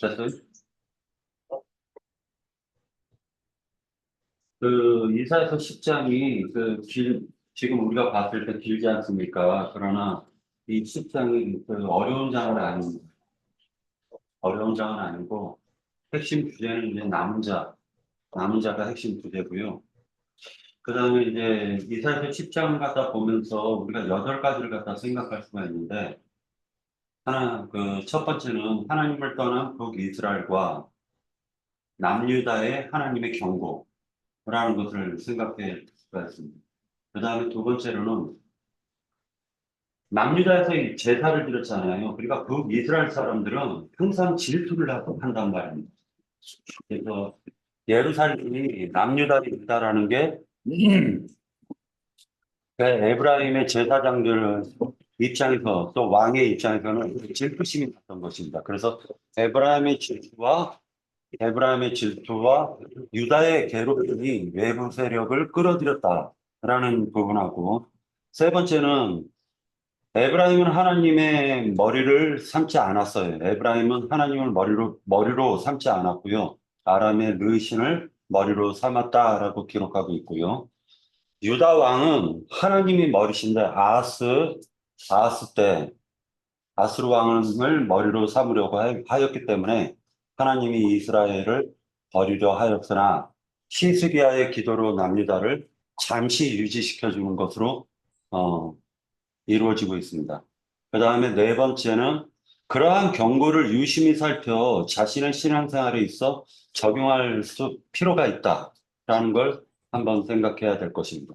됐어요? 그 이사야서 10장이 지금 우리가 봤을 때 길지 않습니까? 그러나 이 10장이 어려운 장은 아니고 핵심 주제는 이제 남은 자가 핵심 주제고요. 그 다음에 이제 이사야서 10장 갖다 보면서 우리가 8가지를 갖다 생각할 수가 있는데 첫 번째는 하나님을 떠난 북이스라엘과 남유다의 하나님의 경고라는 것을 생각해 볼 수가 있습니다. 그 다음에 두 번째로는 남유다에서 이 제사를 드렸잖아요. 그러니까 그 이스라엘 사람들은 항상 질투를 한단 말입니다. 그래서 예루살렘이 남유다에 있다라는 게 그 에브라임의 제사장들 입장에서 또 왕의 입장에서는 질투심이 났던 것입니다. 그래서 에브라임의 질투와 유다의 괴롭힘이 외부 세력을 끌어들였다라는 부분하고 세 번째는 에브라임은 하나님의 머리를 삼지 않았어요. 에브라임은 하나님을 머리로 삼지 않았고요. 아람의 르신을 머리로 삼았다라고 기록하고 있고요. 유다 왕은 하나님이 머리신데 아하스 때 아스루 왕을 머리로 삼으려고 하였기 때문에 하나님이 이스라엘을 버리려 하였으나 히스기야의 기도로 남유다를 잠시 유지시켜 주는 것으로 어, 이루어지고 있습니다. 그 다음에 네 번째는 그러한 경고를 유심히 살펴 자신의 신앙생활에 있어 적용할 필요가 있다라는 걸 한번 생각해야 될 것입니다.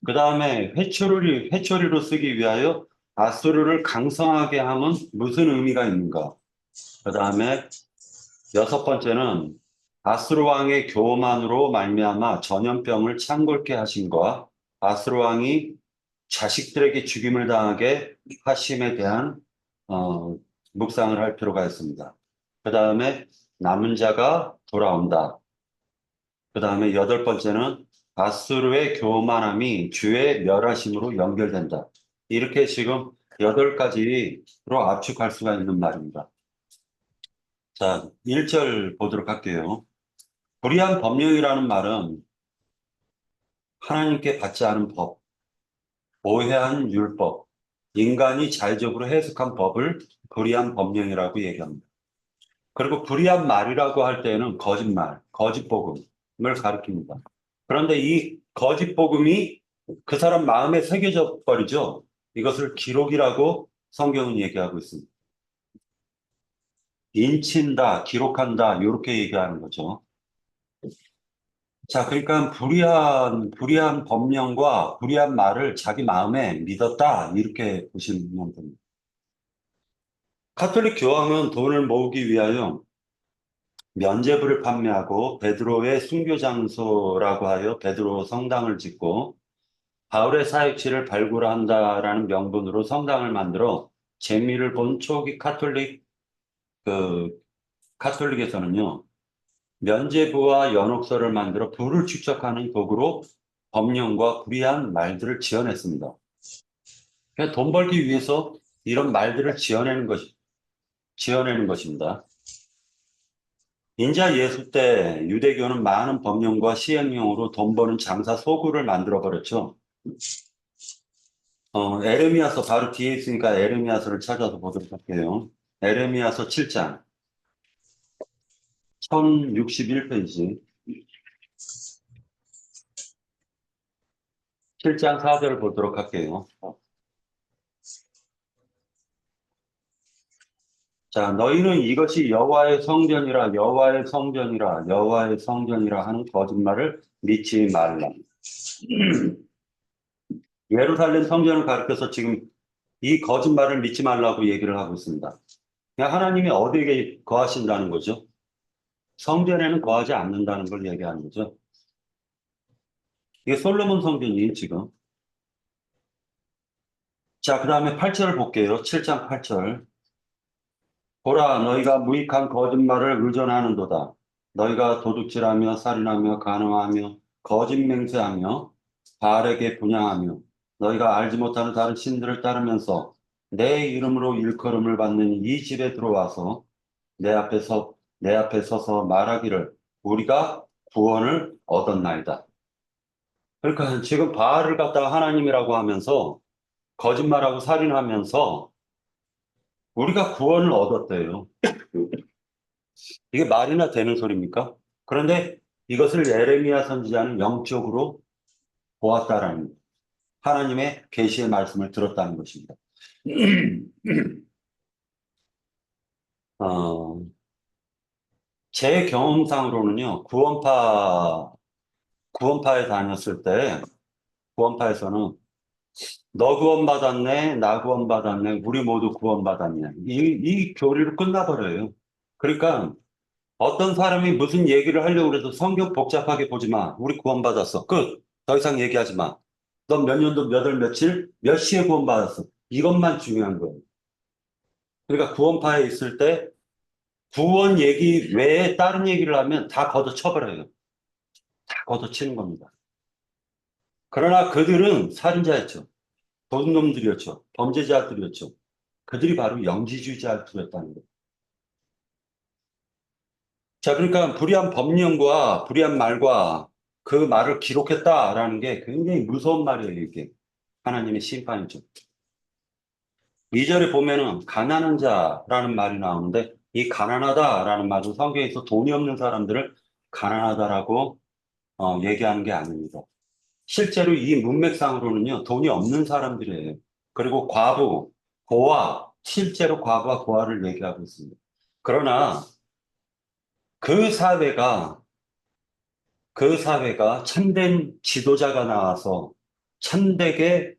그 다음에 회초리로 쓰기 위하여 아수르를 강성하게 함은 무슨 의미가 있는가? 그 다음에 여섯 번째는 아수르 왕의 교만으로 말미암아 전염병을 창궐케 하신 것과 아수르 왕이 자식들에게 죽임을 당하게 하심에 대한 어, 묵상을 할 필요가 있습니다. 그 다음에 남은 자가 돌아온다. 그 다음에 여덟 번째는 아수르의 교만함이 주의 멸하심으로 연결된다. 이렇게 지금 8가지로 압축할 수가 있는 말입니다. 자, 1절 보도록 할게요. 불의한 법령이라는 말은 하나님께 받지 않은 법, 오해한 율법, 인간이 자의적으로 해석한 법을 불의한 법령이라고 얘기합니다. 그리고 불의한 말이라고 할 때는 거짓말, 거짓복음을 가리킵니다. 그런데 이 거짓복음이 그 사람 마음에 새겨져 버리죠. 이것을 기록이라고 성경은 얘기하고 있습니다. 인친다, 기록한다, 이렇게 얘기하는 거죠. 자, 그러니까 불의한 법령과 불의한 말을 자기 마음에 믿었다, 이렇게 보시면 됩니다. 카톨릭 교황은 돈을 모으기 위하여 면죄부를 판매하고 베드로의 순교 장소라고 하여 베드로 성당을 짓고 바울의 사역지를 발굴한다라는 명분으로 성당을 만들어 재미를 본 초기 그 카톨릭에서는요 면죄부와 연옥서를 만들어 부를 축적하는 도구로 법령과 불의한 말들을 지어냈습니다. 그냥 돈 벌기 위해서 이런 말들을 지어내는 것입니다. 인자 예수 때 유대교는 많은 법령과 시행령으로 돈 버는 장사 소굴을 만들어 버렸죠. 에레미야서 바로 뒤에 있으니까 에레미야서를 찾아서 보도록 할게요. 에레미야서 7장 1061페이지 7장 4절을 보도록 할게요. 자, 너희는 이것이 여호와의 성전이라 여호와의 성전이라 여호와의 성전이라 하는 거짓말을 믿지 말라. 예루살렘 성전을 가리켜서 지금 이 거짓말을 믿지 말라고 얘기를 하고 있습니다. 그냥 하나님이 어디에 거하신다는 거죠? 성전에는 거하지 않는다는 걸 얘기하는 거죠. 이게 솔로몬 성전이에요, 지금. 자, 그 다음에 8절을 볼게요. 7장 8절. 보라, 너희가 무익한 거짓말을 의존하는도다. 너희가 도둑질하며 살인하며 간음하며 거짓 맹세하며 바알에게 분향하며 너희가 알지 못하는 다른 신들을 따르면서 내 이름으로 일컬음을 받는 이 집에 들어와서 내 앞에 서서 말하기를 우리가 구원을 얻었나이다. 그러니까 지금 바알을 갖다가 하나님이라고 하면서 거짓말하고 살인하면서 우리가 구원을 얻었대요. 이게 말이나 되는 소리입니까? 그런데 이것을 예레미야 선지자는 영적으로 보았다라는 하나님의 계시의 말씀을 들었다는 것입니다. 어, 제 경험상으로는요, 구원파에 다녔을 때, 구원파에서는 너 구원받았네, 나 구원받았네, 우리 모두 구원받았네. 이 교리로 끝나버려요. 그러니까 어떤 사람이 무슨 얘기를 하려고 해도 성경 복잡하게 보지 마. 우리 구원받았어. 끝. 더 이상 얘기하지 마. 넌 몇 년도 몇 월 며칠 몇 시에 구원받았어. 이것만 중요한 거예요. 그러니까 구원파에 있을 때 구원 얘기 외에 다른 얘기를 하면 다 걷어쳐버려요. 다 걷어치는 겁니다. 그러나 그들은 살인자였죠. 도둑놈들이었죠. 범죄자들이었죠. 그들이 바로 영지주의자들이었다는 거예요. 자, 그러니까 불의한 법령과 불의한 말과 그 말을 기록했다라는 게 굉장히 무서운 말이에요, 이게. 하나님의 심판이죠. 2절에 보면은 가난한 자라는 말이 나오는데 이 가난하다라는 말은 성경에서 돈이 없는 사람들을 가난하다라고 얘기하는 게 아닙니다. 실제로 이 문맥상으로는요, 돈이 없는 사람들이에요. 그리고 과부, 고아, 실제로 과부와 고아를 얘기하고 있습니다. 그러나 그 사회가 그 사회가 참된 지도자가 나와서 참되게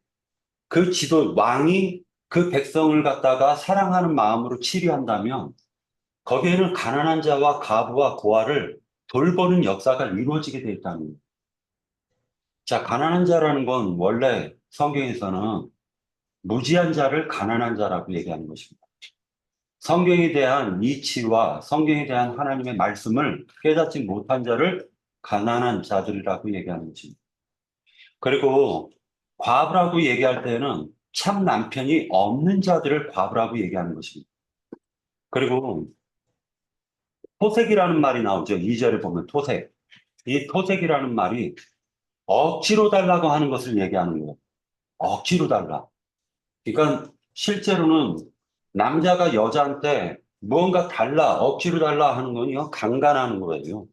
그 왕이 그 백성을 갖다가 사랑하는 마음으로 치리한다면 거기에는 가난한 자와 과부와 고아를 돌보는 역사가 이루어지게 돼 있다는 거예요. 자, 가난한 자라는 건 원래 성경에서는 무지한 자를 가난한 자라고 얘기하는 것입니다. 성경에 대한 이치와 성경에 대한 하나님의 말씀을 깨닫지 못한 자를 가난한 자들이라고 얘기하는 것입니다. 그리고 과부라고 얘기할 때는 참 남편이 없는 자들을 과부라고 얘기하는 것입니다. 그리고 토색이라는 말이 나오죠. 2절에 보면 토색. 이 토색이라는 말이 억지로 달라고 하는 것을 얘기하는 거예요. 억지로 달라. 그러니까 실제로는 남자가 여자한테 무언가 달라, 억지로 달라 하는 건 이거 강간하는 거예요.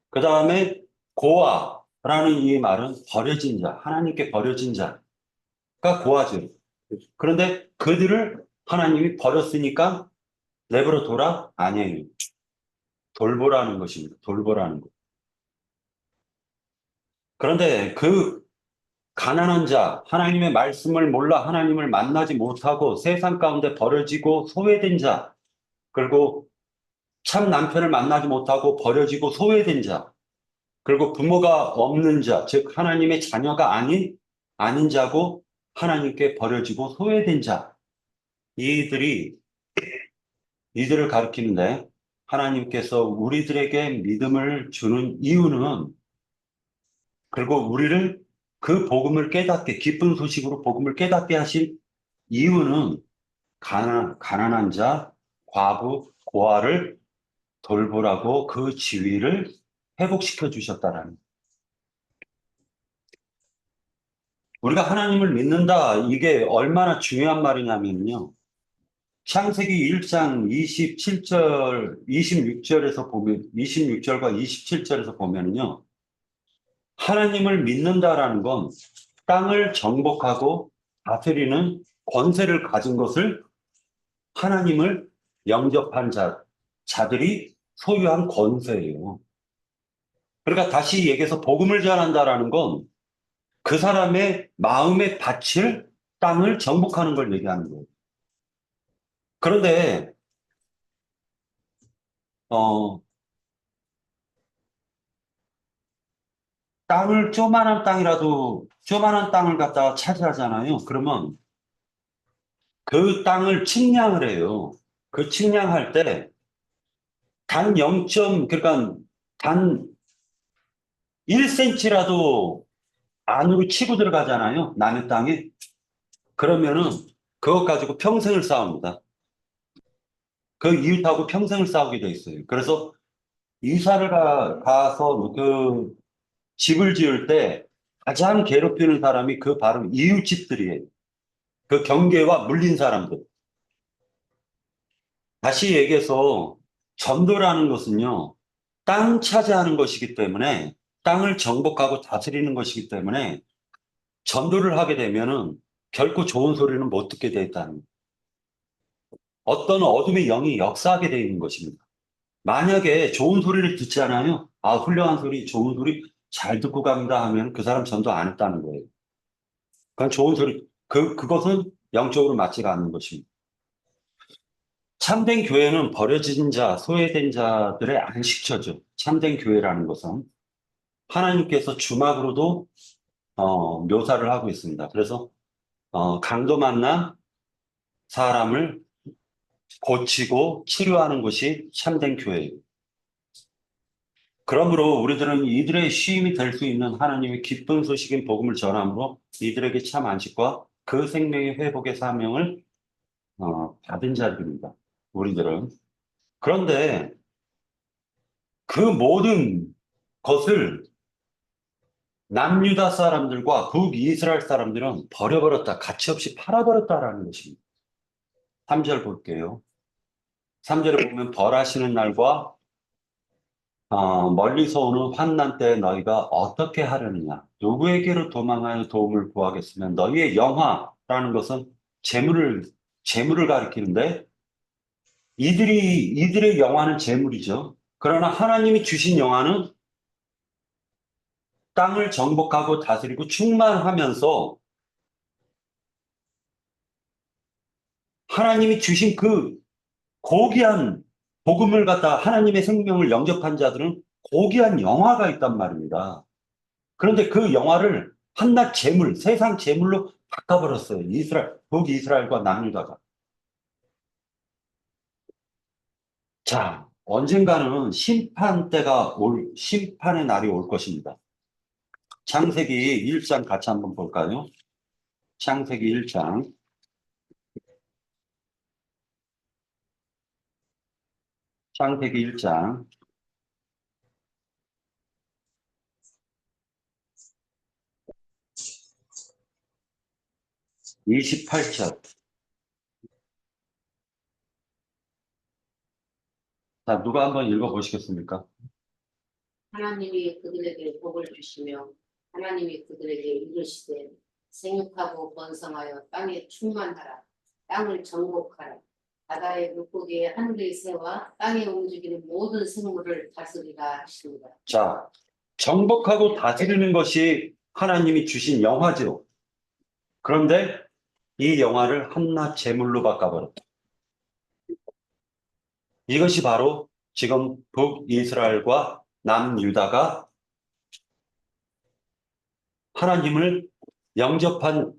그 다음에 고아라는 이 말은 버려진 자, 하나님께 버려진 자가 고아죠. 그런데 그들을 하나님이 버렸으니까 내버려 둬라? 아니에요. 돌보라는 것입니다. 돌보라는 것. 그런데 그 가난한 자, 하나님의 말씀을 몰라 하나님을 만나지 못하고 세상 가운데 버려지고 소외된 자, 그리고 참 남편을 만나지 못하고 버려지고 소외된 자, 그리고 부모가 없는 자, 즉 하나님의 자녀가 아닌 자고 하나님께 버려지고 소외된 자, 이들이 이들을 가리키는데 하나님께서 우리들에게 믿음을 주는 이유는 그리고 우리를 그 복음을 깨닫게 기쁜 소식으로 복음을 깨닫게 하신 이유는 가난한 자, 과부, 고아를 돌보라고 그 지위를 회복시켜 주셨다라는. 우리가 하나님을 믿는다 이게 얼마나 중요한 말이냐면요. 창세기 1장 27절, 26절에서 보면 26절과 27절에서 보면요. 하나님을 믿는다라는 건 땅을 정복하고 다스리는 권세를 가진 것을 하나님을 영접한 자들이 소유한 권세예요. 그러니까 다시 얘기해서 복음을 전한다라는 건 그 사람의 마음에 바칠 땅을 정복하는 걸 얘기하는 거예요. 그런데 어, 조그만한 땅을 갖다가 차지하잖아요. 그러면 그 땅을 측량을 해요. 그 측량할 때 단 0. 그러니까 단 1cm라도 안으로 치고 들어가잖아요. 남의 땅에. 그러면은 그것 가지고 평생을 싸웁니다. 그 이웃하고 평생을 싸우게 돼 있어요. 그래서 이사를 가서 그 집을 지을 때 가장 괴롭히는 사람이 그 바로 이웃집들이에요. 그 경계와 물린 사람들. 다시 얘기해서 전도라는 것은요, 땅 차지하는 것이기 때문에 땅을 정복하고 다스리는 것이기 때문에 전도를 하게 되면은 결코 좋은 소리는 못 듣게 돼 있다는 거예요. 어떤 어둠의 영이 역사하게 돼 있는 것입니다. 만약에 좋은 소리를 듣잖아요. 아, 훌륭한 소리, 좋은 소리 잘 듣고 갑니다 하면 그 사람 전도 안 했다는 거예요. 그건 좋은 소리, 그것은 영적으로 맞지가 않는 것입니다. 참된 교회는 버려진 자, 소외된 자들의 안식처죠. 참된 교회라는 것은 하나님께서 주막으로도 묘사를 하고 있습니다. 그래서 강도 만난 사람을 고치고 치료하는 것이 참된 교회예요. 그러므로 우리들은 이들의 쉼이 될 수 있는 하나님의 기쁜 소식인 복음을 전함으로 이들에게 참 안식과 그 생명의 회복의 사명을 받은 자들입니다. 우리들은. 그런데 그 모든 것을 남유다 사람들과 북이스라엘 사람들은 버려버렸다. 가치없이 팔아버렸다라는 것입니다. 3절 볼게요. 3절에 보면 벌하시는 날과 멀리서 오는 환난 때 너희가 어떻게 하려느냐? 누구에게로 도망하여 도움을 구하겠으면 너희의 영화라는 것은 재물을 가리키는데 이들의 영화는 재물이죠. 그러나 하나님이 주신 영화는 땅을 정복하고 다스리고 충만하면서 하나님이 주신 그 고귀한 복음을 갖다 하나님의 생명을 영접한 자들은 고귀한 영화가 있단 말입니다. 그런데 그 영화를 한낱 재물, 세상 재물로 바꿔버렸어요. 북이스라엘과 남유다가. 자, 언젠가는 심판의 날이 올 것입니다. 창세기 1장 같이 한번 볼까요? 창세기 1장. 창세기 1장. 28절. 자, 누가 한번 읽어보시겠습니까? 하나님이 그들에게 복을 주시며 하나님이 그들에게 이르시되 생육하고 번성하여 땅에 충만하라. 땅을 정복하라. 바다의 물고기에 하늘의 새와 땅에 움직이는 모든 생물을 다스리라 하십니다. 자, 정복하고 다스리는 것이 하나님이 주신 영화죠. 그런데 이 영화를 한낱 재물로 바꿔버렸다. 이것이 바로 지금 북이스라엘과 남유다가 하나님을 영접한,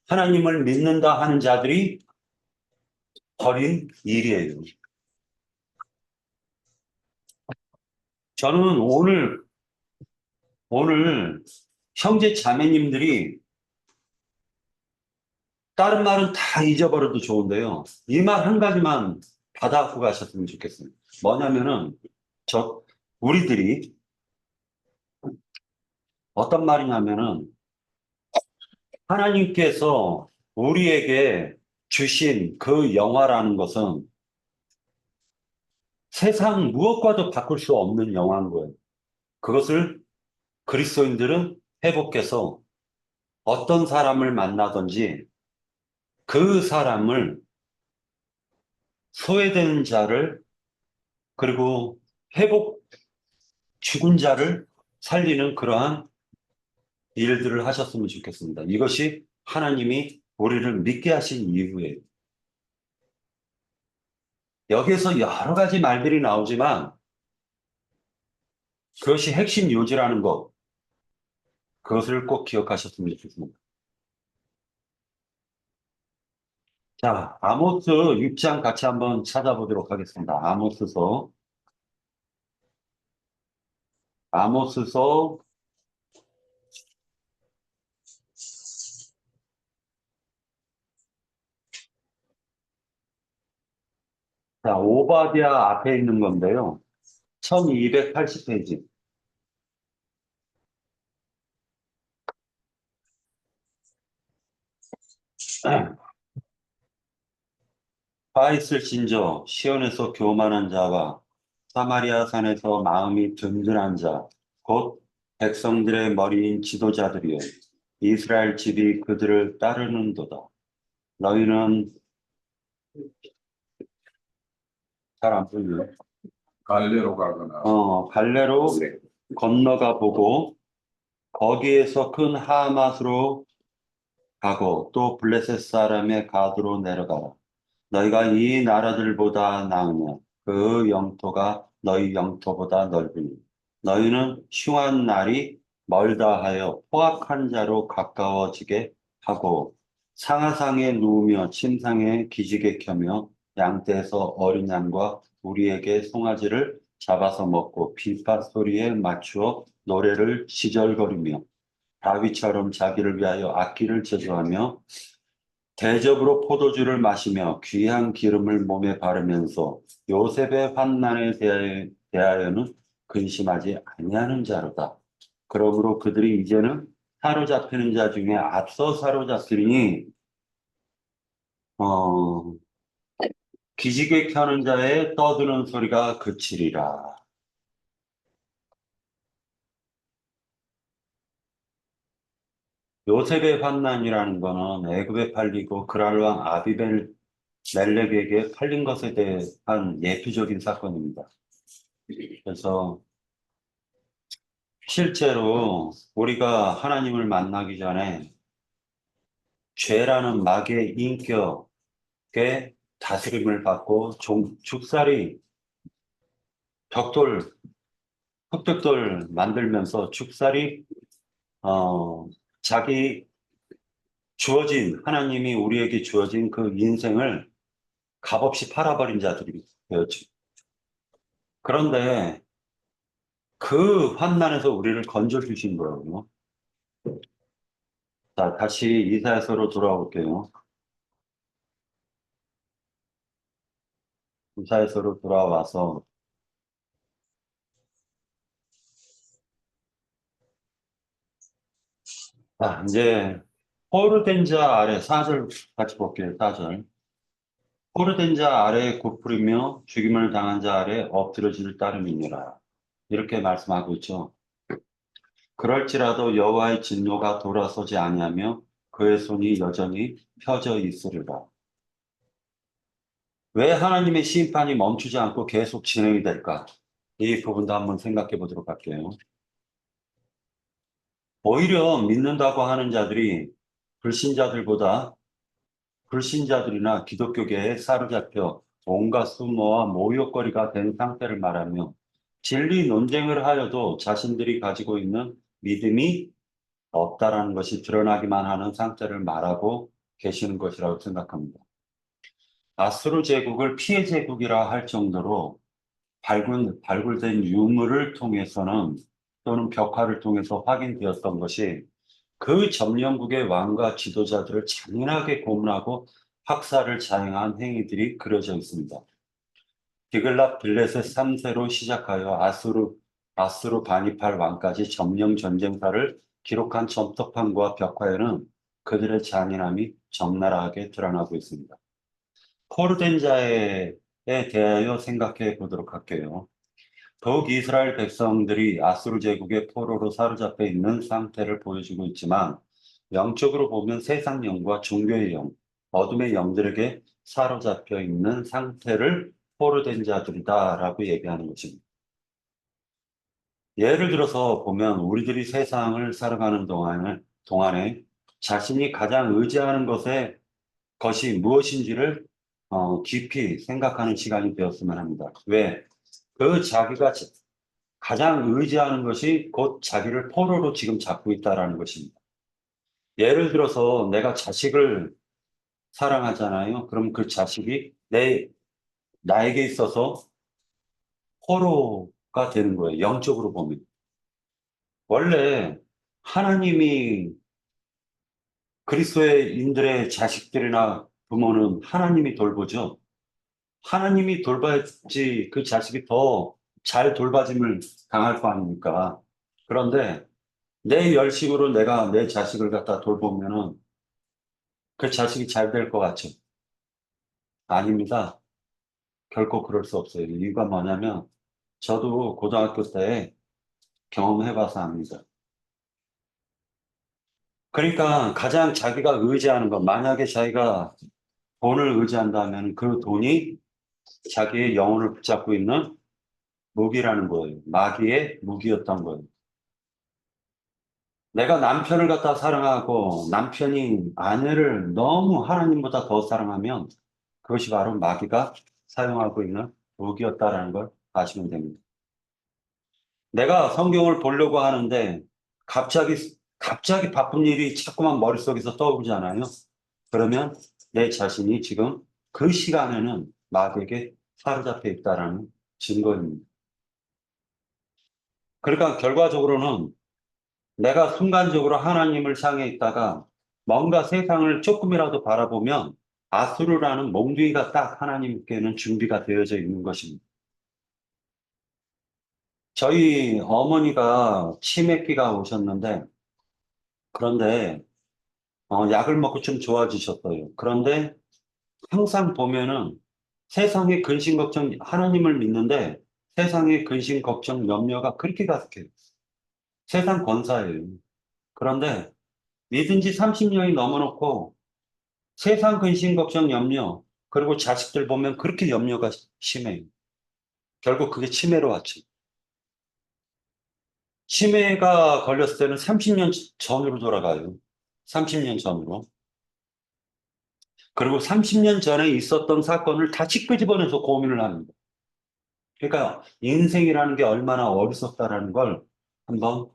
하나님을 믿는다 하는 자들이 벌인 일이에요. 저는 오늘 형제 자매님들이 다른 말은 다 잊어버려도 좋은데요. 이 말 한 가지만 받아갖고 가셨으면 좋겠습니다. 뭐냐면은, 우리들이 어떤 말이냐면은, 하나님께서 우리에게 주신 그 영화라는 것은 세상 무엇과도 바꿀 수 없는 영화인 거예요. 그것을 그리스도인들은 회복해서 어떤 사람을 만나든지 그 사람을 소외된 자를 그리고 회복 죽은 자를 살리는 그러한 일들을 하셨으면 좋겠습니다. 이것이 하나님이 우리를 믿게 하신 이유예요. 여기에서 여러 가지 말들이 나오지만 그것이 핵심 요지라는 것, 그것을 꼭 기억하셨으면 좋겠습니다. 자, 아모스 6장 같이 한번 찾아보도록 하겠습니다. 아모스서 자, 오바댜 앞에 있는 건데요. 1280페이지. 화 있을진저 시온에서 교만한 자와 사마리아 산에서 마음이 든든한 자, 곧 백성들의 머리인 지도자들이여 이스라엘 집이 그들을 따르는도다. 너희는 잘 안 보이네. 갈래로 가거나 갈래로 건너가 보고 거기에서 큰 하맛으로 가고 또 블레셋 사람의 가드로 내려가라. 너희가 이 나라들보다 나으며 그 영토가 너희 영토보다 넓으니 너희는 흉한 날이 멀다 하여 포악한 자로 가까워지게 하고 상하상에 누우며 침상에 기지개 켜며 양떼에서 어린 양과 우리에게 송아지를 잡아서 먹고 비파 소리에 맞추어 노래를 시절거리며 다윗처럼 자기를 위하여 악기를 제조하며 대접으로 포도주를 마시며 귀한 기름을 몸에 바르면서 요셉의 환난에 대하여는 근심하지 아니하는 자로다. 그러므로 그들이 이제는 사로잡히는 자 중에 앞서 사로잡히니 어, 기지개 켜는 자의 떠드는 소리가 그치리라. 요셉의 환난이라는 거는 애굽에 팔리고 그랄 왕 멜렉에게 팔린 것에 대한 예표적인 사건입니다. 그래서 실제로 우리가 하나님을 만나기 전에 죄라는 마귀의 인격에 다스림을 받고 죽살이 벽돌, 흑벽돌 만들면서 죽살이 자기 주어진 하나님이 우리에게 주어진 그 인생을 값없이 팔아버린 자들이었죠. 그런데 그 환난에서 우리를 건져주신 거예요. 자, 다시 이사야서로 돌아올게요. 이사야서로 돌아와서 이제 포로된 자 아래 4절 같이 볼게요. 4절. 포로된 자 아래 굽부리며 죽임을 당한 자 아래 엎드러질 따름이니라. 이렇게 말씀하고 있죠. 그럴지라도 여호와의 진노가 돌아서지 아니하며 그의 손이 여전히 펴져 있으리라. 왜 하나님의 심판이 멈추지 않고 계속 진행이 될까? 이 부분도 한번 생각해 보도록 할게요. 오히려 믿는다고 하는 자들이 불신자들보다 불신자들이나 기독교계에 사로잡혀 온갖 수모와 모욕거리가 된 상태를 말하며 진리 논쟁을 하여도 자신들이 가지고 있는 믿음이 없다라는 것이 드러나기만 하는 상태를 말하고 계시는 것이라고 생각합니다. 아수르 제국을 피해 제국이라 할 정도로 발굴된 유물을 통해서는 또는 벽화를 통해서 확인되었던 것이 그 점령국의 왕과 지도자들을 잔인하게 고문하고 학살을 자행한 행위들이 그려져 있습니다. 디글랏 빌레셋 3세로 시작하여 아수르 바니팔 왕까지 점령 전쟁사를 기록한 점토판과 벽화에는 그들의 잔인함이 적나라하게 드러나고 있습니다. 포로된 자에 대하여 생각해 보도록 할게요. 더욱 이스라엘 백성들이 아수르 제국의 포로로 사로잡혀 있는 상태를 보여주고 있지만 영적으로 보면 세상 영과 종교의 영, 어둠의 영들에게 사로잡혀 있는 상태를 포로된 자들이다라고 얘기하는 것입니다. 예를 들어서 보면 우리들이 세상을 살아가는 동안에 자신이 가장 의지하는 것이 무엇인지를 깊이 생각하는 시간이 되었으면 합니다. 왜? 그 자기가 가장 의지하는 것이 곧 자기를 포로로 지금 잡고 있다라는 것입니다. 예를 들어서 내가 자식을 사랑하잖아요. 그럼 그 자식이 나에게 있어서 포로가 되는 거예요. 영적으로 보면. 원래 하나님이 그리스도인들의 자식들이나 부모는 하나님이 돌보죠. 하나님이 돌봐야지 그 자식이 더 잘 돌봐짐을 당할 거 아닙니까? 그런데 내 열심으로 내가 내 자식을 갖다 돌보면은 그 자식이 잘 될 것 같죠? 아닙니다. 결코 그럴 수 없어요. 이유가 뭐냐면 저도 고등학교 때 경험해봐서 압니다. 그러니까 가장 자기가 의지하는 것, 만약에 자기가 돈을 의지한다면 그 돈이 자기의 영혼을 붙잡고 있는 무기라는 거예요. 마귀의 무기였던 거예요. 내가 남편을 갖다 사랑하고 남편이 아내를 너무 하나님보다 더 사랑하면 그것이 바로 마귀가 사용하고 있는 무기였다라는 걸 아시면 됩니다. 내가 성경을 보려고 하는데 갑자기 바쁜 일이 자꾸만 머릿속에서 떠오르잖아요. 그러면 내 자신이 지금 그 시간에는 마귀에게 사로잡혀 있다라는 증거입니다. 그러니까 결과적으로는 내가 순간적으로 하나님을 향해 있다가 뭔가 세상을 조금이라도 바라보면 아수르라는 몽둥이가 딱 하나님께는 준비가 되어져 있는 것입니다. 저희 어머니가 치매기가 오셨는데 그런데 약을 먹고 좀 좋아지셨어요. 그런데 항상 보면은 세상의 근심 걱정 하나님을 믿는데 세상의 근심 걱정 염려가 그렇게 가득해요. 세상 권사예요. 그런데 믿은 지 30년이 넘어놓고 세상 근심, 걱정, 염려, 그리고 자식들 보면 그렇게 염려가 심해요. 결국 그게 치매로 왔죠. 치매가 걸렸을 때는 30년 전으로 돌아가요. 30년 전으로. 그리고 30년 전에 있었던 사건을 다시 끄집어내서 고민을 합니다. 그러니까 인생이라는 게 얼마나 어리석다라는 걸 한번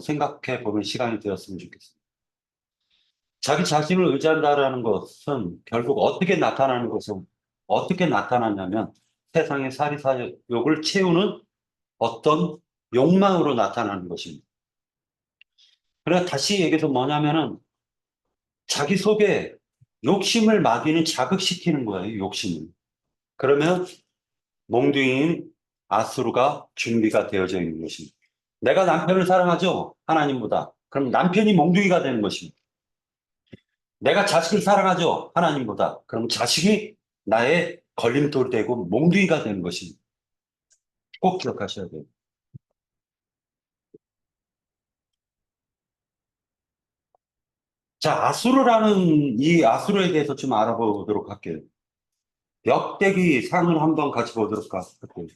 생각해 보는 시간이 되었으면 좋겠습니다. 자기 자신을 의지한다라는 것은 결국 어떻게 나타나는 것은 어떻게 나타나냐면 세상의 사리사욕을 채우는 어떤 욕망으로 나타나는 것입니다. 그래서 다시 얘기해서 뭐냐면은 자기 속에 욕심을 마귀는 자극시키는 거예요. 욕심을. 그러면 몽둥이인 아수르가 준비가 되어져 있는 것입니다. 내가 남편을 사랑하죠? 하나님보다. 그럼 남편이 몽둥이가 되는 것입니다. 내가 자식을 사랑하죠? 하나님보다. 그럼 자식이 나의 걸림돌이 되고 몽둥이가 되는 것입니다. 꼭 기억하셔야 돼요. 자, 아수르라는 이 아수르에 대해서 좀 알아보도록 할게요. 역대기 상을 한번 같이 보도록 할게요.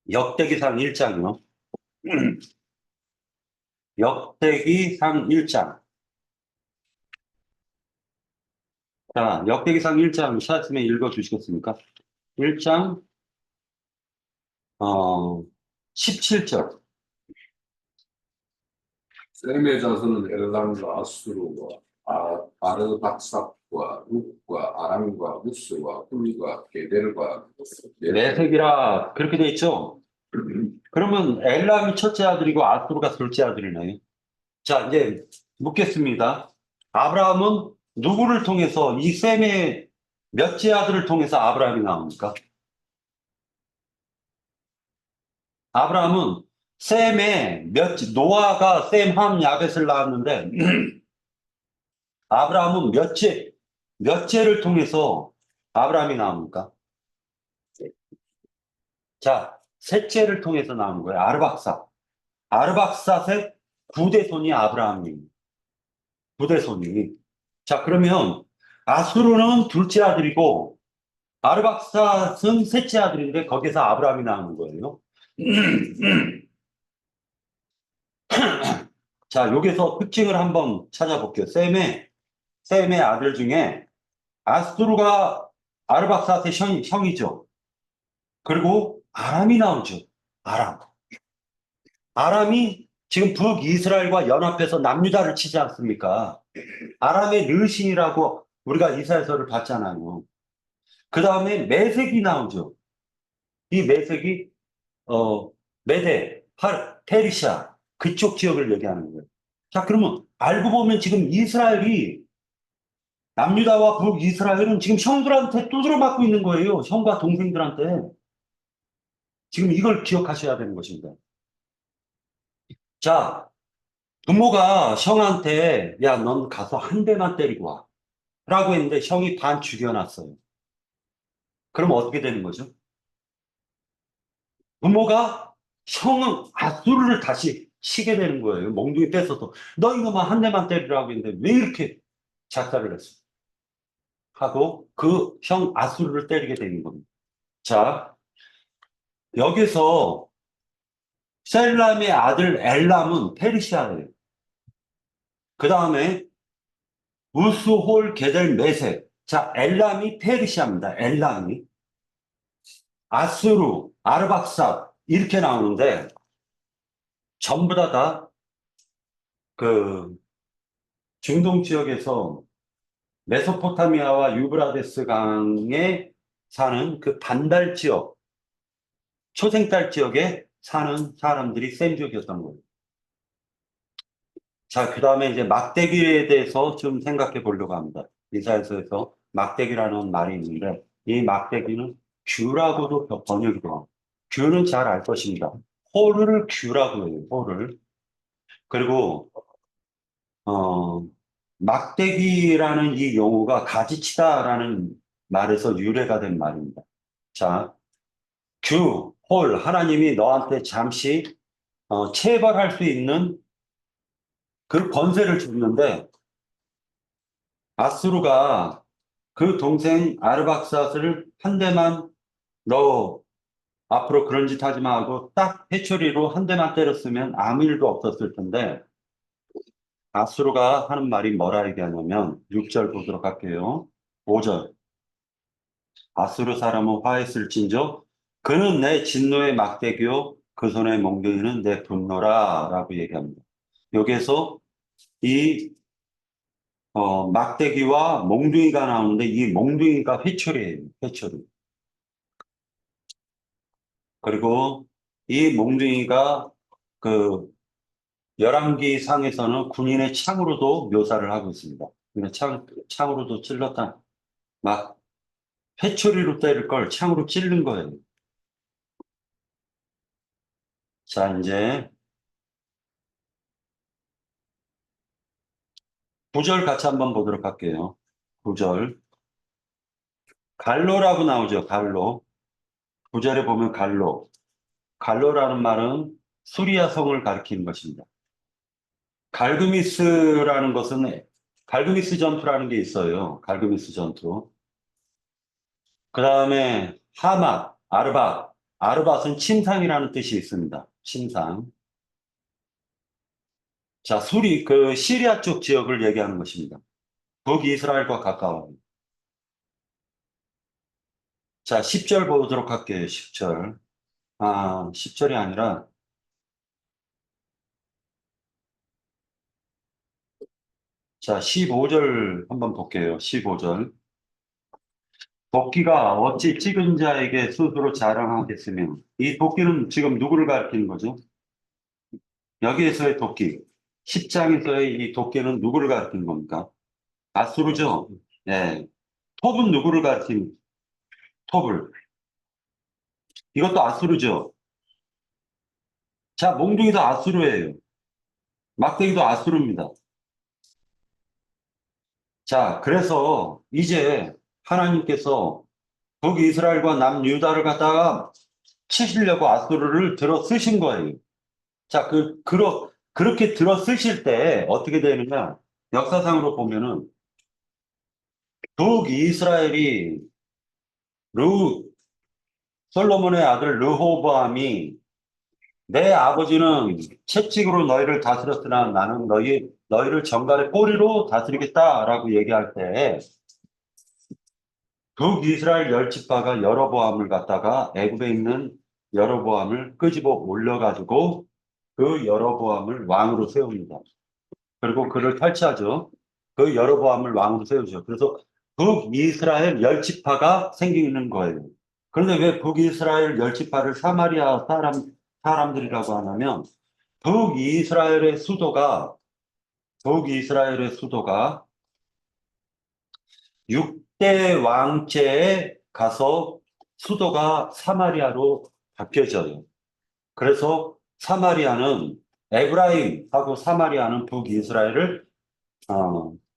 역대기상 1장이요. 역대기상 1장. 자, 역대기상 1장 찾으면 읽어 주시겠습니까? 1장 17절. 셈의 자손은 엘람과 아수르와 아르박삭과 룻과 아람과 무스와 훌과 게델과 내색이라 그렇게 돼 있죠? 그러면 엘람이 첫째 아들이고 아수르가 둘째 아들이네요. 자, 이제 묻겠습니다. 아브라함은 누구를 통해서 이 셈의 몇째 아들을 통해서 아브라함이 나옵니까? 아브라함은 셈의 노아가 셈, 함, 야벳을 낳았는데 아브라함은 몇째를 통해서 아브라함이 나옵니까? 자, 셋째를 통해서 나오는 거예요. 아르박사. 아르박사의 9대 손이 아브라함입니다. 9대 손이. 자, 그러면 아수르는 둘째 아들이고 아르박삿은 셋째 아들인데 거기서 아브라함이 나오는 거예요. 자, 여기서 특징을 한번 찾아볼게요. 셈의 아들 중에 아수르가 아르박삿의 형이죠. 그리고 아람이 나오죠. 아람. 아람이 지금 북이스라엘과 연합해서 남유다를 치지 않습니까? 아람의 르신이라고 우리가 이사야서를 봤잖아요. 그 다음에 메색이 나오죠. 이 메색이 메데, 페르시아 그쪽 지역을 얘기하는 거예요. 자, 그러면 알고 보면 지금 이스라엘이 남유다와 북이스라엘은 지금 형들한테 두드려 맞고 있는 거예요. 형과 동생들한테. 지금 이걸 기억하셔야 되는 것입니다. 자, 부모가 형한테 야, 넌 가서 한 대만 때리고 와. 라고 했는데 형이 반 죽여놨어요. 그럼 어떻게 되는 거죠? 부모가 형은 아수르를 다시 치게 되는 거예요. 몽둥이 뺏어서. 너 이거만 한 대만 때리라고 했는데 왜 이렇게 작살을 냈어? 하고 그 형 아수르를 때리게 되는 겁니다. 자, 여기서 셀람의 아들 엘람은 페르시아예요. 그 다음에 우스홀 게델 메세. 자, 엘람이 페르시아입니다. 엘람이. 아수르, 아르박사 이렇게 나오는데 전부 다 그 중동 지역에서 메소포타미아와 유브라데스 강에 사는 그 반달 지역, 초생달 지역에 사는 사람들이 셈족이었던 거예요. 자, 그 다음에 이제 막대기에 대해서 좀 생각해 보려고 합니다. 이사야서에서 막대기라는 말이 있는데 이 막대기는 큐라고도 번역이 돼요. 큐는 잘 알 것입니다. 호르를 큐라고 해요. 호를. 그리고 막대기라는 이 용어가 가지치다라는 말에서 유래가 된 말입니다. 자, 홀, 하나님이 너한테 잠시 체벌할 수 있는 그 권세를 줬는데 아수르가 그 동생 아르박사스를 한 대만 너 앞으로 그런 짓 하지 마 하고 딱 회초리로 한 대만 때렸으면 아무 일도 없었을 텐데 아수르가 하는 말이 뭐라 얘기하냐면 6절 보도록 할게요. 5절 아수르 사람은 화했을진저 그는 내 진노의 막대기요 그 손의 몽둥이는 내 분노라 라고 얘기합니다. 여기에서 이 막대기와 몽둥이가 나오는데 이 몽둥이가 회초리예요. 회초리. 그리고 이 몽둥이가 그 열왕기 상에서는 군인의 창으로도 묘사를 하고 있습니다. 그러니까 창으로도 찔렀다. 막 회초리로 때릴 걸 창으로 찔른 거예요. 자, 이제 9절 같이 한번 보도록 할게요. 9절. 갈로라고 나오죠. 갈로. 9절에 보면 갈로. 갈로라는 말은 수리아 성을 가리키는 것입니다. 갈그미스라는 것은 갈그미스 전투라는 게 있어요. 갈그미스 전투. 그 다음에 하맛, 아르밧. 아르밧은 침상이라는 뜻이 있습니다. 침상. 자, 그 시리아 쪽 지역을 얘기하는 것입니다. 북이스라엘과 가까워요. 자, 10절 보도록 할게요. 10절. 10절이 아니라 자, 15절 한번 볼게요. 15절. 도끼가 어찌 찍은 자에게 스스로 자랑하겠으며 이 도끼는 지금 누구를 가리키는 거죠? 여기에서의 도끼. 10장에서의 이 도끼는 누구를 가리키는 겁니까? 아수르죠? 네. 톱은 누구를 가리키는 톱을. 이것도 아수르죠? 자, 몽둥이도 아수르예요. 막대기도 아수르입니다. 자, 그래서 이제 하나님께서 북이스라엘과 남유다를 갖다가 치시려고 아수르를 들어 쓰신 거예요. 자, 그렇게 들어 쓰실 때 어떻게 되느냐? 역사상으로 보면은 북이스라엘이 솔로몬의 아들 르호보암이 내 아버지는 채찍으로 너희를 다스렸으나 나는 너희를 정갈의 꼬리로 다스리겠다라고 얘기할 때 북이스라엘 열 지파가 여로보암을 갖다가 애굽에 있는 여로보암을 끄집어 올려가지고 그 여로보암을 왕으로 세웁니다. 그리고 그를 탈취하죠. 그 여로보암을 왕으로 세우죠. 그래서 북이스라엘 열 지파가 생기는 거예요. 그런데 왜 북이스라엘 열 지파를 사마리아 사람들이라고 하냐면 북이스라엘의 수도가 6대 왕제에 가서 수도가 사마리아로 바뀌어져요. 그래서 사마리아는 에브라임하고 사마리아는 북이스라엘을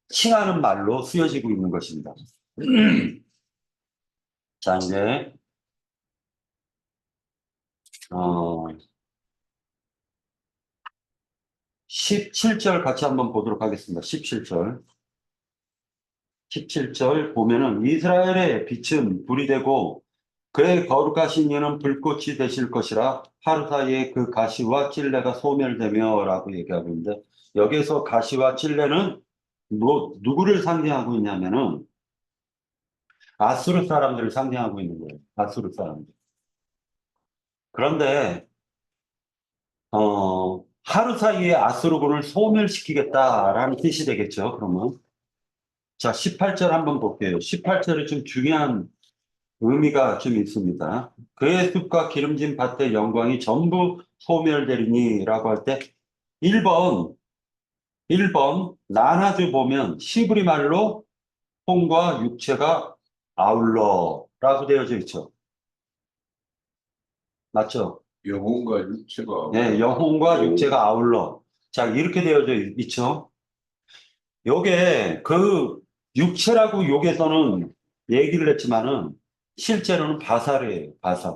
칭하는 말로 쓰여지고 있는 것입니다. 자, 이제 17절 같이 한번 보도록 하겠습니다. 17절. 17절 보면은 이스라엘의 빛은 불이 되고 그의 거룩하신 이는 불꽃이 되실 것이라 하루 사이에 그 가시와 찔레가 소멸되며 라고 얘기하고 있는데 여기서 가시와 찔레는 누구를 상징하고 있냐면은 아수르 사람들을 상징하고 있는 거예요. 아수르 사람들. 그런데 하루 사이에 아수르군을 소멸시키겠다라는 뜻이 되겠죠. 그러면 자 18절 한번 볼게요. 18절에 좀 중요한 의미가 좀 있습니다. 그의 숲과 기름진 밭의 영광이 전부 소멸되리니라고 할 때 1번 나나주 보면 시브리 말로 혼과 육체가 아울러라고 되어져 있죠. 맞죠? 영혼과 육체가 네, 영혼과 육체가 아울러. 자, 이렇게 되어져 있죠. 요게 그 육체라고 여기서는 얘기를 했지만은 실제로는 바살이에요. 바살.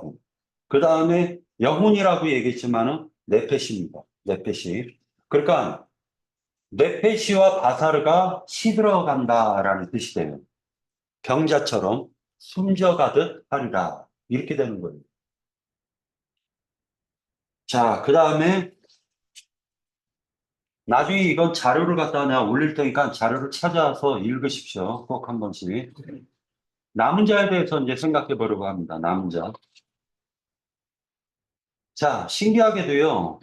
그 다음에 영혼이라고 얘기했지만은 네페시입니다. 네페시. 그러니까 네페시와 바사르가 시들어간다라는 뜻이 돼요. 병자처럼 숨져가듯 하리라. 이렇게 되는 거예요. 자, 그 다음에 나중에 이건 자료를 갖다 내가 올릴 테니까 자료를 찾아서 읽으십시오. 꼭 한 번씩. 남은 자에 대해서 이제 생각해 보려고 합니다. 남은 자. 자, 신기하게도요.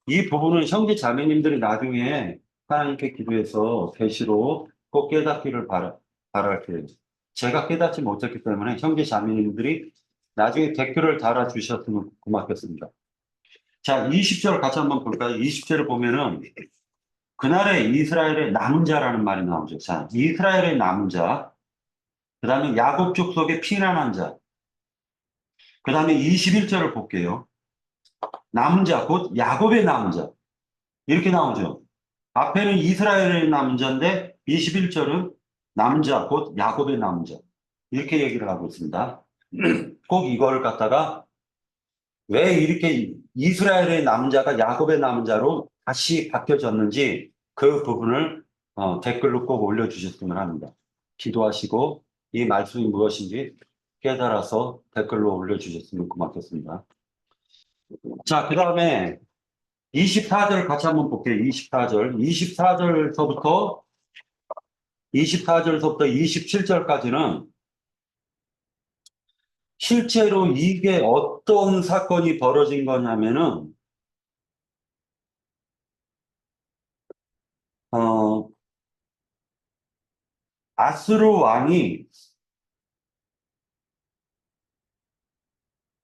이 부분은 형제 자매님들이 나중에 하나님께 기도해서 계시로 꼭 깨닫기를 바랄게요. 제가 깨닫지 못했기 때문에 형제 자매님들이 나중에 댓글을 달아주셨으면 고맙겠습니다. 자, 20절 같이 한번 볼까요? 20절을 보면은 그날에 이스라엘의 남은 자라는 말이 나오죠. 자, 이스라엘의 남은 자, 그 다음에 야곱 족속의 피난한 자, 그 다음에 21절을 볼게요. 남은 자, 곧 야곱의 남은 자. 이렇게 나오죠. 앞에는 이스라엘의 남자인데 21절은 남자, 곧 야곱의 남자. 이렇게 얘기를 하고 있습니다. 꼭 이걸 갖다가 왜 이렇게 이스라엘의 남자가 야곱의 남자로 다시 바뀌어졌는지 그 부분을 댓글로 꼭 올려주셨으면 합니다. 기도하시고 이 말씀이 무엇인지 깨달아서 댓글로 올려주셨으면 고맙겠습니다. 자, 그 다음에 24절 같이 한번 볼게요. 24절. 24절서부터 27절까지는 실제로 이게 어떤 사건이 벌어진 거냐면은, 아수르 왕이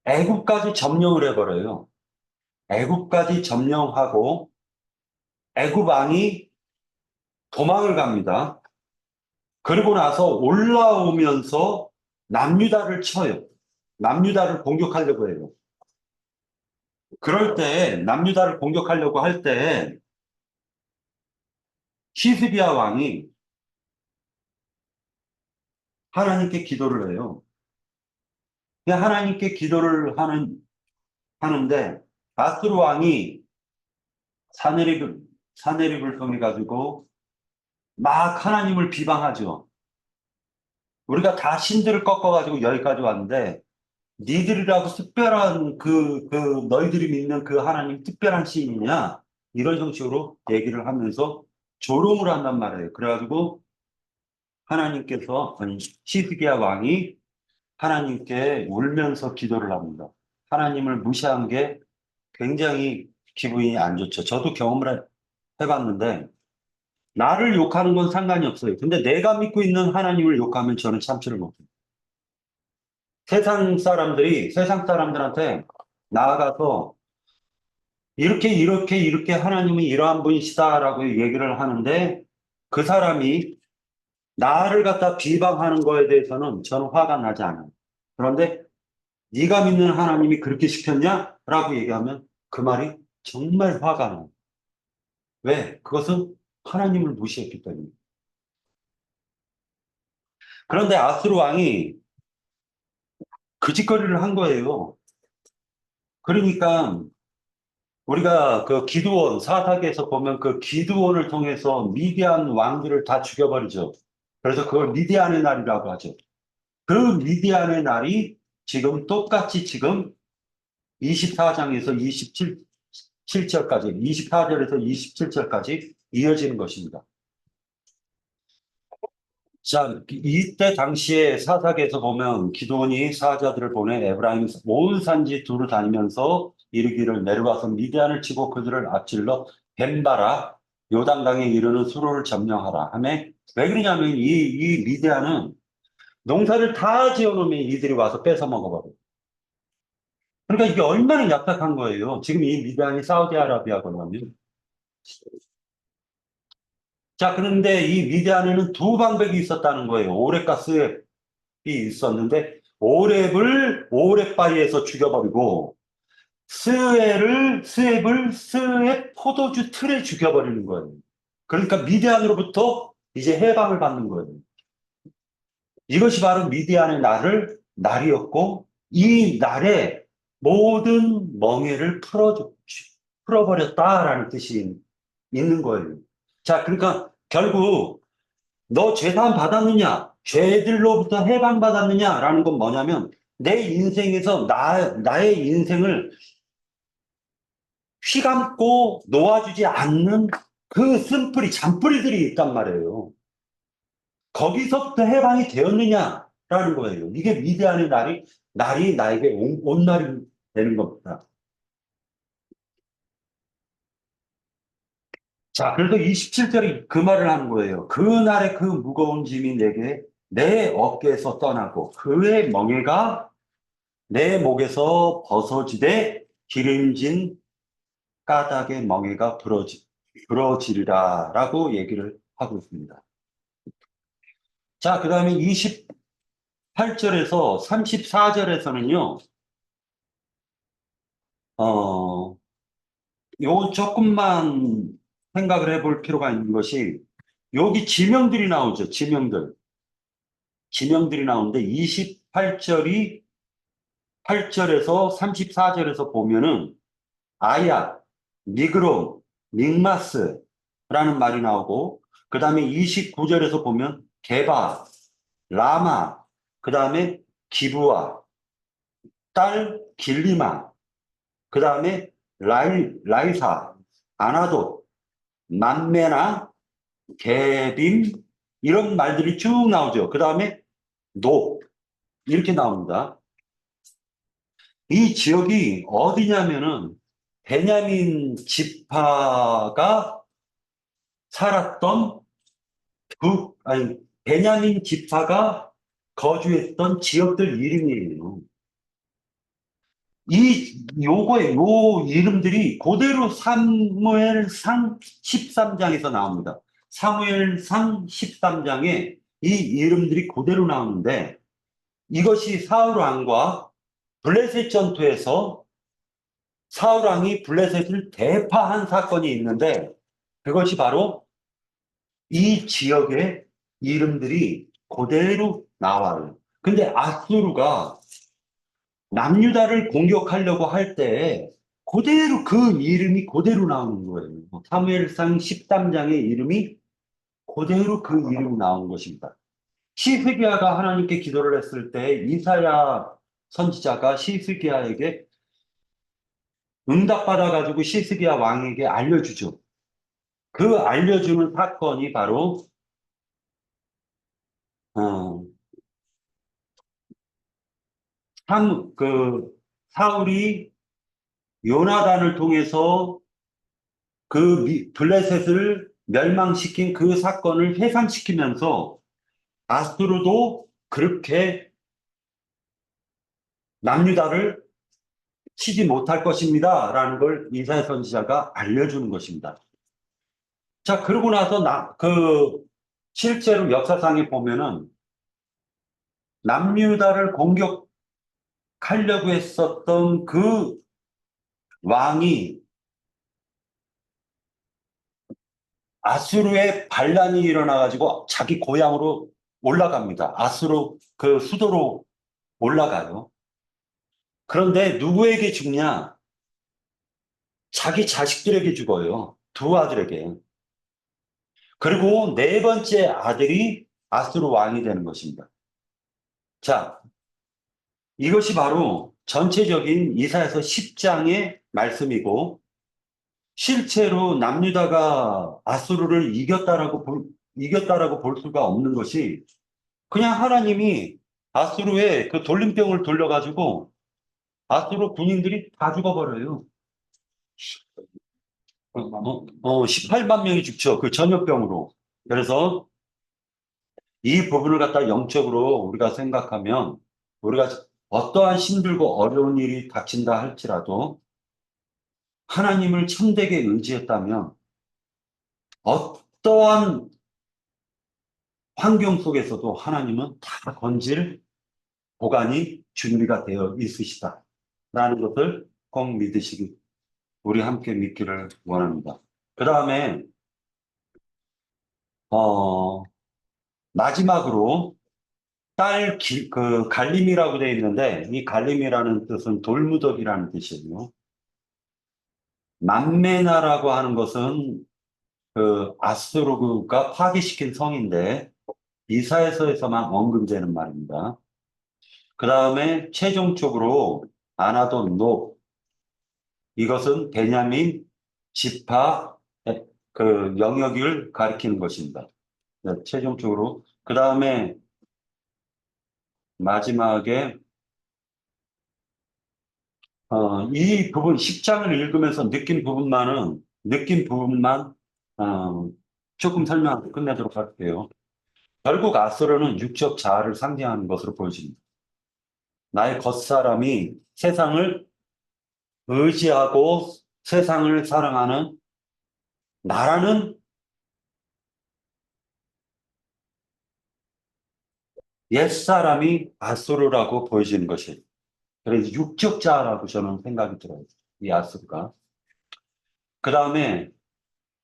애굽까지 점령을 해버려요. 애굽까지 점령하고 애굽 왕이 도망을 갑니다. 그리고 나서 올라오면서 남유다를 쳐요. 남유다를 공격하려고 해요. 그럴 때 남유다를 공격하려고 할 때 시스기야 왕이 하나님께 기도를 해요. 하나님께 기도를 하는데 아수르 왕이 사내립을 통해 가지고 막 하나님을 비방하죠. 우리가 다 신들을 꺾어가지고 여기까지 왔는데 니들이라고 특별한 너희들이 믿는 그 하나님 특별한 신이냐 이런 형식으로 얘기를 하면서 조롱을 한단 말이에요. 그래가지고 하나님께서 시드기야 왕이 하나님께 울면서 기도를 합니다. 하나님을 무시한 게 굉장히 기분이 안 좋죠. 저도 경험을 해봤는데 나를 욕하는 건 상관이 없어요. 근데 내가 믿고 있는 하나님을 욕하면 저는 참지를 못해요. 세상 사람들한테 나아가서 이렇게 하나님이 이러한 분이시다라고 얘기를 하는데 그 사람이 나를 갖다 비방하는 거에 대해서는 저는 화가 나지 않아요. 그런데 네가 믿는 하나님이 그렇게 시켰냐? 라고 얘기하면 그 말이 정말 화가 나요. 왜? 그것은 하나님을 무시했기 때문에. 그런데 아수르 왕이 그 짓거리를 한 거예요. 그러니까 우리가 그 기드온 사사기에서 보면 그 기드온을 통해서 미디안 왕들을 다 죽여버리죠. 그래서 그걸 미디안의 날이라고 하죠. 그 미디안의 날이 지금 똑같이 지금 24장에서 27절까지, 24절에서 27절까지 이어지는 것입니다. 자, 이때 당시에 사사기에서 보면 기드온이 사자들을 보내 에브라임 온 산지 두루 다니면서 이르기를 내려와서 미디안을 치고 그들을 앞질러 벤바라 요단강에 이르는 수로를 점령하라 하매 왜 그러냐면 이 미디안은 농사를 다 지어놓으면 이들이 와서 뺏어 먹어버려요. 그러니까 이게 얼마나 약박한 거예요. 지금 이 미디안이 사우디아라비아거든요. 자, 그런데 이 미디안에는 두 방백이 있었다는 거예요. 오렙과 스웹이 있었는데 오렙바위에서 죽여버리고 스웹을 포도주 틀에 죽여버리는 거예요. 그러니까 미디안으로부터 이제 해방을 받는 거예요. 이것이 바로 미디안의 날이었고 이 날에 모든 멍에를 풀어버렸다라는 뜻이 있는 거예요. 자, 그러니까 결국 너 죄사함 받았느냐? 죄들로부터 해방받았느냐라는 건 뭐냐면 내 인생에서 나의 인생을 휘감고 놓아주지 않는 그 쓴뿌리, 잔뿌리들이 있단 말이에요. 거기서부터 해방이 되었느냐라는 거예요. 이게 미디안의 날이 나에게 온 날이 되는 겁니다. 자, 그래서 27절이 그 말을 하는 거예요. 그날의 그 무거운 짐이 내게 내 어깨에서 떠나고 그의 멍에가 내 목에서 벗어지되 기름진 까닭의 멍에가 부러지리라 라고 얘기를 하고 있습니다. 자, 그 다음에 28절에서 34절에서는요, 요 조금만 생각을 해볼 필요가 있는 것이 여기 지명들이 나오죠. 지명들이 나오는데 8절에서 34절에서 보면은 아야, 미그롬, 믹마스라는 말이 나오고 그 다음에 29절에서 보면 게바, 라마, 그 다음에 기브아, 딸 길리마, 그 다음에 라이사, 아나돗, 만메나, 게빔 이런 말들이 쭉 나오죠. 그 다음에 노 이렇게 나옵니다. 이 지역이 어디냐면은 베냐민 지파가 살았던 베냐민 지파가 거주했던 지역들 이름이에요. 요 이름들이 그대로 사무엘상 13장에서 나옵니다. 사무엘상 13장에 이 이름들이 그대로 나오는데 이것이 사울 왕과 블레셋 전투에서 사울 왕이 블레셋을 대파한 사건이 있는데 그것이 바로 이 지역의 이름들이 그대로 나와요. 근데 아수르가 남유다를 공격하려고 할 때 그대로 그 이름이 그대로 나오는 거예요. 사무엘상 13장의 이름이 그대로 그 이름이 나온 것입니다. 시스기야가 하나님께 기도를 했을 때 이사야 선지자가 시스기야에게 응답받아가지고 시스기야 왕에게 알려주죠. 그 알려주는 사건이 바로 어, 사울이 요나단을 통해서 블레셋을 멸망시킨 그 사건을 회상시키면서 아수르도 그렇게 남유다를 치지 못할 것입니다. 라는 걸 이사야 선지자가 알려주는 것입니다. 자, 그러고 나서 실제로 역사상에 보면은 남유다를 공격하려고 했었던 그 왕이 아수르의 반란이 일어나가지고 자기 고향으로 올라갑니다. 아수르 그 수도로 올라가요. 그런데 누구에게 죽냐? 자기 자식들에게 죽어요. 두 아들에게. 그리고 네 번째 아들이 아수르 왕이 되는 것입니다. 자, 이것이 바로 전체적인 이사야서 10장의 말씀이고, 실제로 남유다가 아수르를 이겼다라고 볼 수가 없는 것이, 그냥 하나님이 아수르에 그 돌림병을 돌려가지고 아수르 군인들이 다 죽어버려요. 18만 명이 죽죠. 그 전염병으로. 그래서 이 부분을 갖다 영적으로 우리가 생각하면, 우리가 어떠한 힘들고 어려운 일이 닥친다 할지라도 하나님을 참되게 의지했다면 어떠한 환경 속에서도 하나님은 다 건질 보관이 준비가 되어 있으시다라는 것을 꼭 믿으시기, 우리 함께 믿기를 원합니다. 그 다음에 마지막으로 그 갈림이라고 되어 있는데, 이 갈림이라는 뜻은 돌무더기라는 뜻이에요. 만메나라고 하는 것은 그 아수르가 파괴시킨 성인데 이사야서에서만 언급되는 말입니다. 그 다음에 최종적으로 아나돈 노, 이것은 베냐민 지파 그 영역을 가리키는 것입니다. 네, 최종적으로. 그 다음에 마지막에 이 부분 10장을 읽으면서 느낀 부분만 조금 설명하고 끝내도록 할게요. 결국 아수르는 육적 자아를 상징하는 것으로 보여집니다. 나의 겉사람이 세상을 의지하고 세상을 사랑하는 나라는 옛사람이 아수르라고 보여지는 것이에요. 그래서 육적 자아라고 저는 생각이 들어요. 이 아수르가. 그 다음에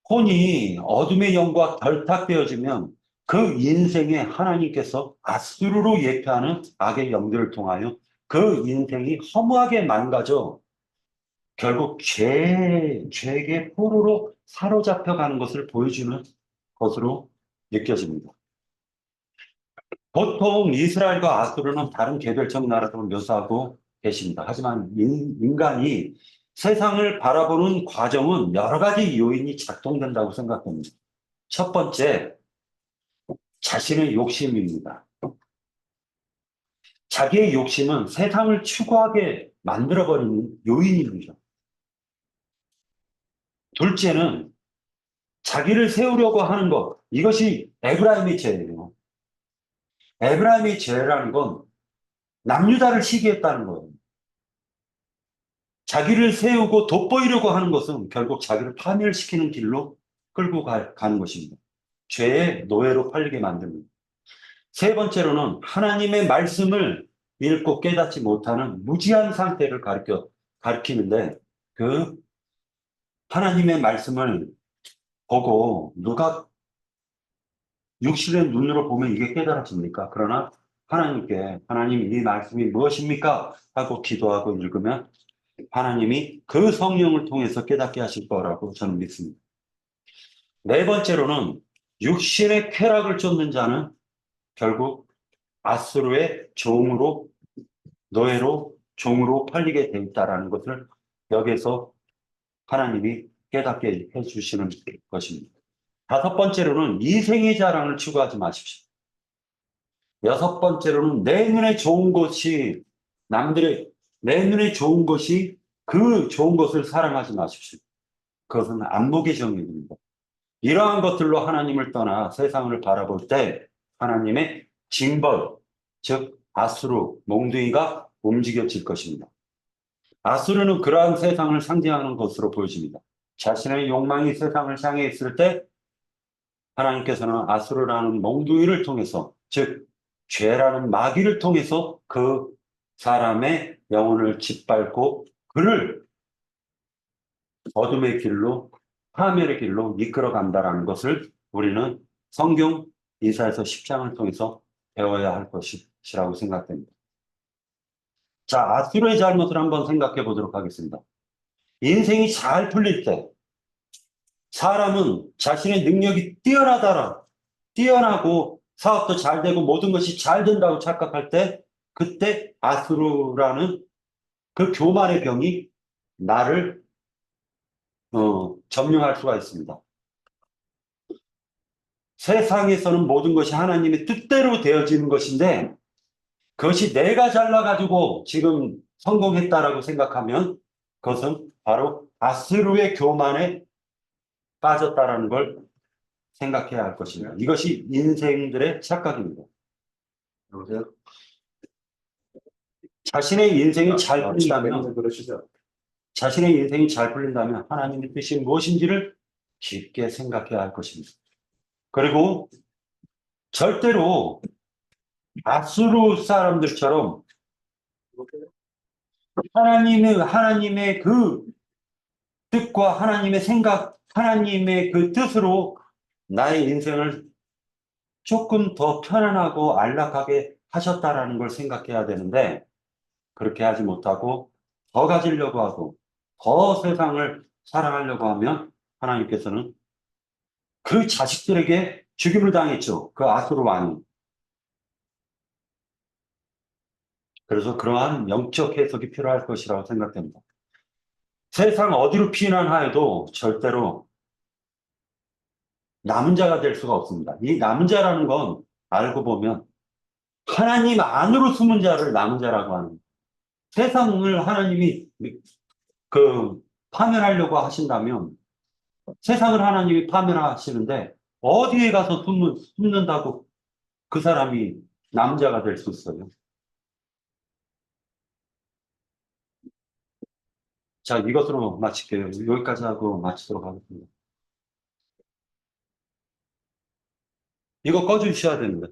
혼이 어둠의 영과 결탁되어지면 그 인생에 하나님께서 아수르로 예표하는 악의 영들을 통하여 그 인생이 허무하게 망가져 결국 죄의 포로로 사로잡혀가는 것을 보여주는 것으로 느껴집니다. 보통 이스라엘과 아수르는 다른 개별적 나라로 묘사하고 계십니다. 하지만 인간이 세상을 바라보는 과정은 여러 가지 요인이 작동된다고 생각합니다. 첫 번째, 자신의 욕심입니다. 자기의 욕심은 세상을 추구하게 만들어버리는 요인입니다. 둘째는 자기를 세우려고 하는 것, 이것이 에브라임의 죄예요. 에브라임의 죄라는 건 남유다를 시기했다는 거예요. 자기를 세우고 돋보이려고 하는 것은 결국 자기를 파멸시키는 길로 끌고 가는 것입니다. 죄의 노예로 팔리게 만듭니다. 세 번째로는 하나님의 말씀을 읽고 깨닫지 못하는 무지한 상태를 가리키는데, 그 하나님의 말씀을 보고 누가 육신의 눈으로 보면 이게 깨달아집니까? 그러나 하나님 이 말씀이 무엇입니까? 하고 기도하고 읽으면 하나님이 그 성령을 통해서 깨닫게 하실 거라고 저는 믿습니다. 네 번째로는 육신의 쾌락을 쫓는 자는 결국 아수르의 종으로 팔리게 돼 있다라는 것을 여기서 하나님이 깨닫게 해주시는 것입니다. 다섯 번째로는 이생의 자랑을 추구하지 마십시오. 여섯 번째로는 내 눈에 좋은 것이 그 좋은 것을 사랑하지 마십시오. 그것은 안목의 정의입니다. 이러한 것들로 하나님을 떠나 세상을 바라볼 때 하나님의 징벌, 즉 아수르, 몽둥이가 움직여질 것입니다. 아수르는 그러한 세상을 상징하는 것으로 보여집니다. 자신의 욕망이 세상을 향해 있을 때 하나님께서는 아수르라는 몽둥이를 통해서, 즉 죄라는 마귀를 통해서 그 사람의 영혼을 짓밟고 그를 어둠의 길로, 파멸의 길로 이끌어 간다라는 것을 우리는 성경 이사야서 10장을 통해서 배워야 할 것이라고 생각됩니다. 자, 아수르의 잘못을 한번 생각해 보도록 하겠습니다. 인생이 잘 풀릴 때, 사람은 자신의 능력이 뛰어나고 사업도 잘 되고 모든 것이 잘 된다고 착각할 때, 그때 아수르라는 그 교만의 병이 나를 점령할 수가 있습니다. 세상에서는 모든 것이 하나님의 뜻대로 되어지는 것인데, 그것이 내가 잘나가지고 지금 성공했다라고 생각하면 그것은 바로 아스루의 교만에 빠졌다라는 걸 생각해야 할 것입니다. 이것이 인생들의 착각입니다. 여보세요? 자신의 인생이 잘 풀린다면, 그러시죠. 자신의 인생이 잘 풀린다면 하나님의 뜻이 무엇인지를 깊게 생각해야 할 것입니다. 그리고 절대로 아수르 사람들처럼 하나님의 그 뜻과 하나님의 생각, 하나님의 그 뜻으로 나의 인생을 조금 더 편안하고 안락하게 하셨다라는 걸 생각해야 되는데, 그렇게 하지 못하고 더 가지려고 하고 더 세상을 사랑하려고 하면 하나님께서는 그 자식들에게 죽임을 당했죠. 그 아수르 왕이. 그래서 그러한 영적 해석이 필요할 것이라고 생각됩니다. 세상 어디로 피난하여도 절대로 남은 자가 될 수가 없습니다. 이 남은 자라는 건 알고 보면 하나님 안으로 숨은 자를 남은 자라고 하는 거예요. 세상을 하나님이 파멸하려고 하신다면 세상을 하나님이 파멸하시는데 어디에 가서 숨는다고 그 사람이 남은 자가 될 수 있어요. 자, 이것으로 마칠게요. 여기까지 하고 마치도록 하겠습니다. 이거 꺼주셔야 됩니다.